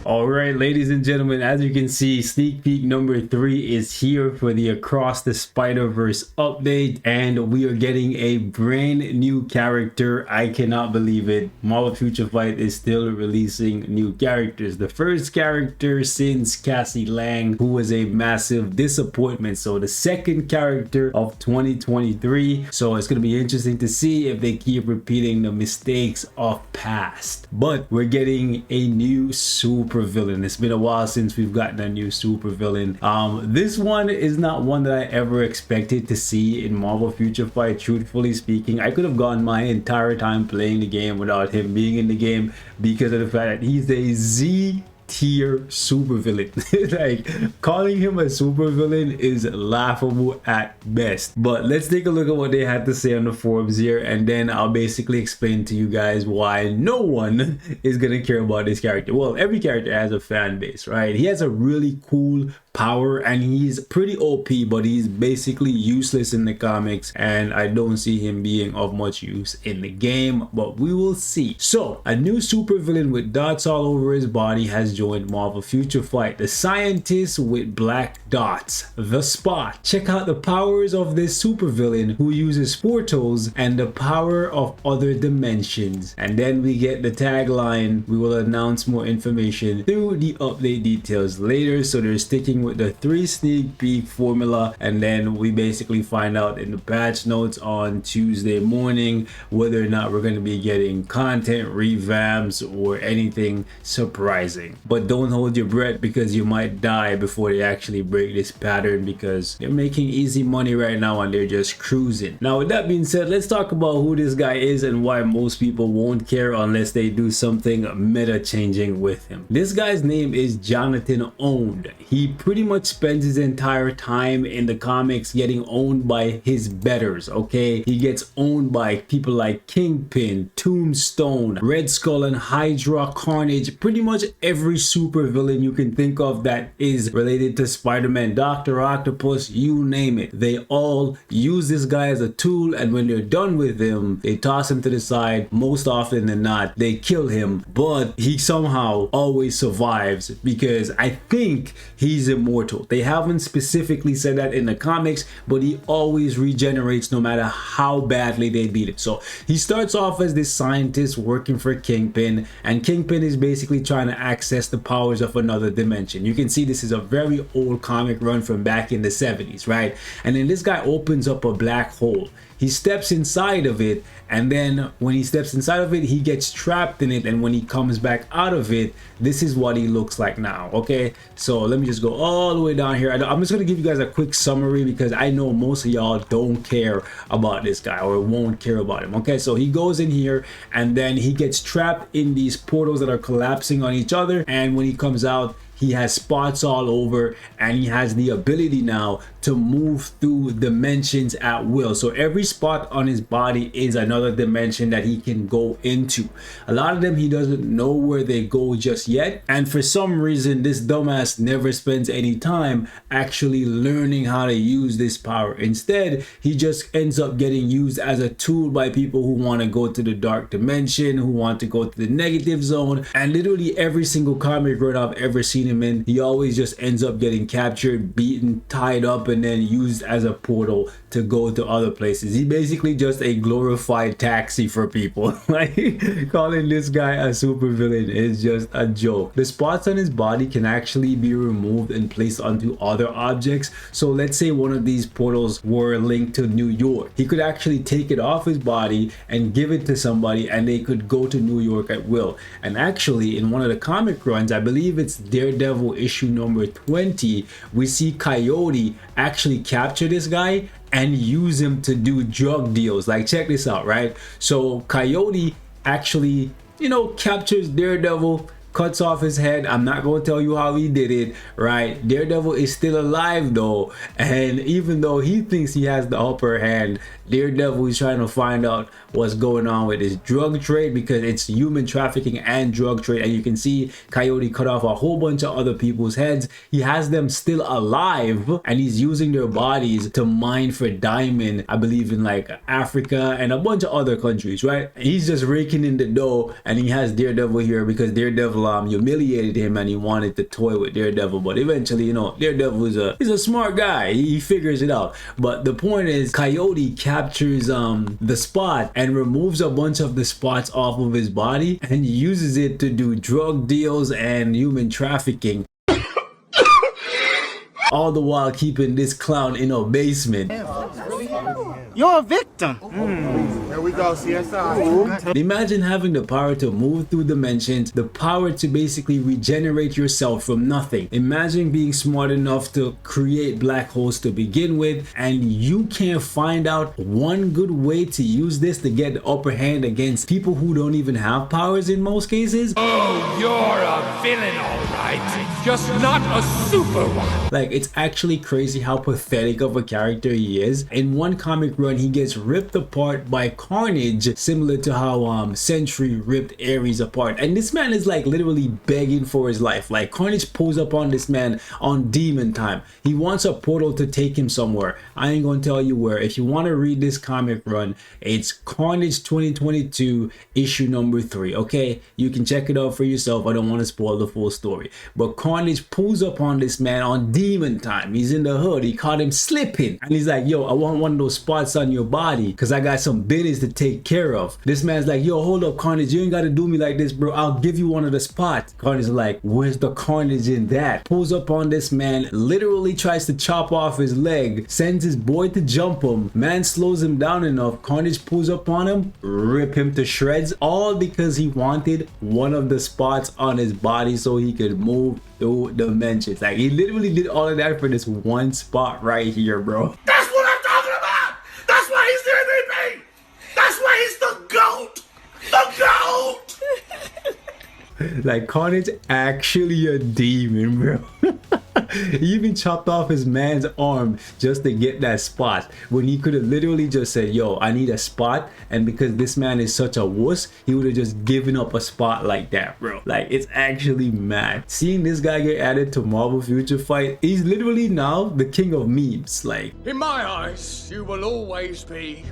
All right, ladies and gentlemen, as you can see, sneak peek number 3 is here for the Across the Spider-Verse update, and we are getting a brand new character. I cannot believe it. Marvel Future Fight is still releasing new characters. The first character since Cassie Lang, who was a massive disappointment. So the second character of 2023. So it's going to be interesting to see if they keep repeating the mistakes of past. But we're getting a new super villain. It's been a while since we've gotten a new super villain. This one is not one that I ever expected to see in Marvel Future Fight. Truthfully speaking, I could have gone my entire time playing the game without him being in the game because of the fact that he's a Z tier supervillain. Like, calling him a supervillain is laughable at best. But let's take a look at what they had to say on the Forbes here, and then I'll basically explain to you guys why no one is gonna care about this character. Well, every character has a fan base, right? He has a really cool power and he's pretty OP, but he's basically useless in the comics, and I don't see him being of much use in the game, but we will see. So a new supervillain with dots all over his body has joined Marvel Future Fight. The scientist with black dots, the Spot. Check out the powers of this supervillain who uses portals and the power of other dimensions. And then we get the tagline. We will announce more information through the update details later. So they're sticking with the 3 sneak peek formula, and then we basically find out in the patch notes on Tuesday morning whether or not we're going to be getting content revamps or anything surprising. But don't hold your breath, because you might die before they actually break this pattern, because they're making easy money right now and they're just cruising. Now with that being said, let's talk about who this guy is and why most people won't care unless they do something meta changing with him. This guy's name is Jonathan Owned. He pretty much spends his entire time in the comics getting owned by his betters, okay? He gets owned by people like Kingpin, Tombstone, Red Skull, and Hydra, Carnage. Pretty much every super villain you can think of that is related to Spider-Man, Dr. Octopus, you name it. They all use this guy as a tool, and when they're done with him, they toss him to the side. Most often than not, they kill him, but he somehow always survives because I think he's immortal. They haven't specifically said that in the comics, but he always regenerates no matter how badly they beat it. So he starts off as this scientist working for Kingpin, and Kingpin is basically trying to access the powers of another dimension. You can see this is a very old comic run from back in the 70s, right? And then this guy opens up a black hole. He steps inside of it, and then when he steps inside of it, he gets trapped in it, and when he comes back out of it, this is what he looks like now. Okay, so let me just go all the way down here. I'm just gonna give you guys a quick summary because I know most of y'all don't care about this guy or won't care about him. Okay, so he goes in here and then he gets trapped in these portals that are collapsing on each other, and when he comes out, he has spots all over, and he has the ability now to move through dimensions at will. So every spot on his body is another dimension that he can go into. A lot of them he doesn't know where they go just yet, and for some reason this dumbass never spends any time actually learning how to use this power. Instead, he just ends up getting used as a tool by people who want to go to the dark dimension, who want to go to the negative zone, and literally every single comic run I've ever seen him in, he always just ends up getting captured, beaten, tied up, and then used as a portal to go to other places. He's basically just a glorified taxi for people. Like, calling this guy a supervillain is just a joke. The spots on his body can actually be removed and placed onto other objects. So let's say one of these portals were linked to New York. He could actually take it off his body and give it to somebody, and they could go to New York at will. And actually, in one of the comic runs, I believe it's Daredevil issue number 20, we see Coyote actually capture this guy and use him to do drug deals. Like, check this out, right? So Coyote actually, captures Daredevil, cuts off his head. I'm not going to tell you how he did it, right? Daredevil is still alive though, and even though he thinks he has the upper hand, Daredevil is trying to find out what's going on with his drug trade, because it's human trafficking and drug trade. And you can see Coyote cut off a whole bunch of other people's heads. He has them still alive, and he's using their bodies to mine for diamond, I believe in like Africa and a bunch of other countries, right? He's just raking in the dough, and he has Daredevil here because Daredevil humiliated him and he wanted to toy with Daredevil, but eventually, you know, Daredevil is a smart guy. He figures it out. But the point is, Coyote captures the Spot and removes a bunch of the spots off of his body and uses it to do drug deals and human trafficking. All the while keeping this clown in a basement. You're a victim. Here we go, CSI. Imagine having the power to move through dimensions, the power to basically regenerate yourself from nothing. Imagine being smart enough to create black holes to begin with, and you can't find out one good way to use this to get the upper hand against people who don't even have powers in most cases. Oh, you're a villain, all right. Just not a super one. Like, it's actually crazy how pathetic of a character he is. In one comic run, he gets ripped apart by Carnage, similar to how Sentry ripped Ares apart. And this man is like literally begging for his life. Like, Carnage pulls up on this man on demon time. He wants a portal to take him somewhere. I ain't gonna tell you where. If you want to read this comic run, it's Carnage 2022 issue number 3. Okay, you can check it out for yourself. I don't want to spoil the full story, but Carnage pulls up on this man on demon time. He's in the hood. He caught him slipping and he's like, yo, I want one of those spots on your body because I got some business to take care of. This man's like, yo, hold up, Carnage, you ain't got to do me like this, bro. I'll give you one of the spots. Carnage is like, where's the carnage in that? Pulls up on this man, literally tries to chop off his leg, sends his boy to jump him. Man slows him down enough. Carnage pulls up on him, rip him to shreds, all because he wanted one of the spots on his body so he could move through dimensions. Like, he literally did all of that for this one spot right here, bro. That's what I'm talking about. That's why he's the MVP. That's why he's the GOAT. The GOAT. Like, Carnage actually a demon, bro. He even chopped off his man's arm just to get that spot when he could have literally just said, yo, I need a spot. And because this man is such a wuss, he would have just given up a spot like that, bro. Like, it's actually mad. Seeing this guy get added to Marvel Future Fight, he's literally now the king of memes. Like, In my eyes, you will always be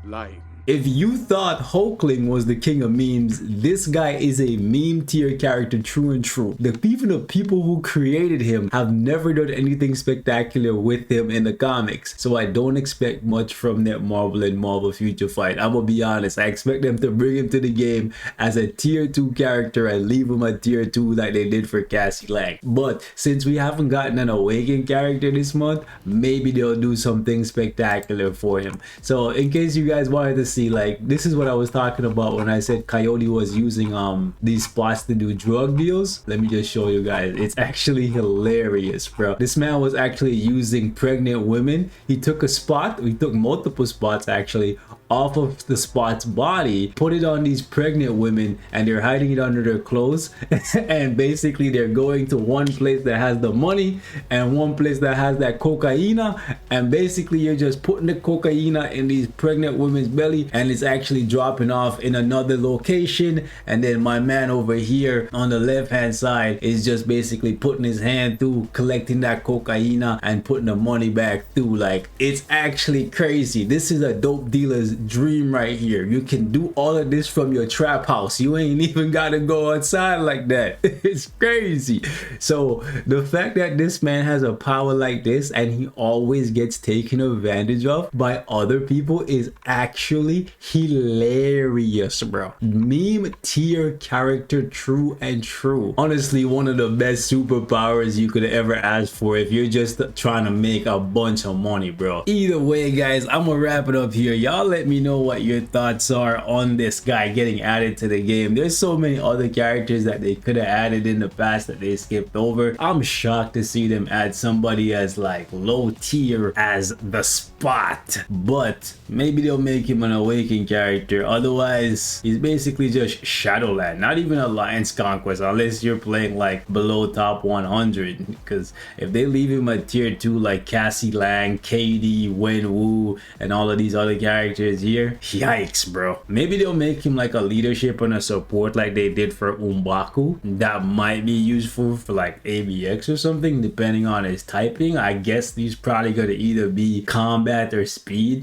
lame. if you thought Hulkling was the king of memes, this guy is a meme tier character true and true. Even the people who created him have never done anything spectacular with him in the comics. So I don't expect much from that Marvel and Marvel Future Fight. I'm gonna be honest, I expect them to bring him to the game as a tier 2 character and leave him a tier 2 like they did for Cassie Lang. But since we haven't gotten an Awakened character this month, maybe they'll do something spectacular for him. So in case you guys wanted to see, like, this is what I was talking about when I said Coyote was using these spots to do drug deals. Let me just show you guys. It's actually hilarious, bro. This man was actually using pregnant women. He took a spot, he took multiple spots actually off of the spot's body, put it on these pregnant women, and they're hiding it under their clothes. And basically they're going to one place that has the money and one place that has that cocaina, and basically you're just putting the cocaina in these pregnant women's belly and it's actually dropping off in another location. And then my man over here on the left hand side is just basically putting his hand through, collecting that cocaina and putting the money back through. Like, it's actually crazy. This is a dope dealer's dream right here. You can do all of this from your trap house. You ain't even gotta go outside like that. It's crazy. So the fact that this man has a power like this and he always gets taken advantage of by other people is actually hilarious, bro. Meme tier character true and true. Honestly, one of the best superpowers you could ever ask for if you're just trying to make a bunch of money, bro. Either way, guys, I'm gonna wrap it up here. Y'all let me know what your thoughts are on this guy getting added to the game. There's so many other characters that they could have added in the past that they skipped over. I'm shocked to see them add somebody as like low tier as the Spot, but maybe they'll make him an Awakened character. Otherwise, he's basically just Shadowland, not even Alliance Conquest, unless you're playing like below top 100. Because if they leave him at tier 2 like Cassie Lang, KD, Wenwu, and all of these other characters here, yikes, bro. Maybe they'll make him like a leadership and a support like they did for Umbaku. That might be useful for like ABX or something, depending on his typing. I guess he's probably gonna either be combat or speed.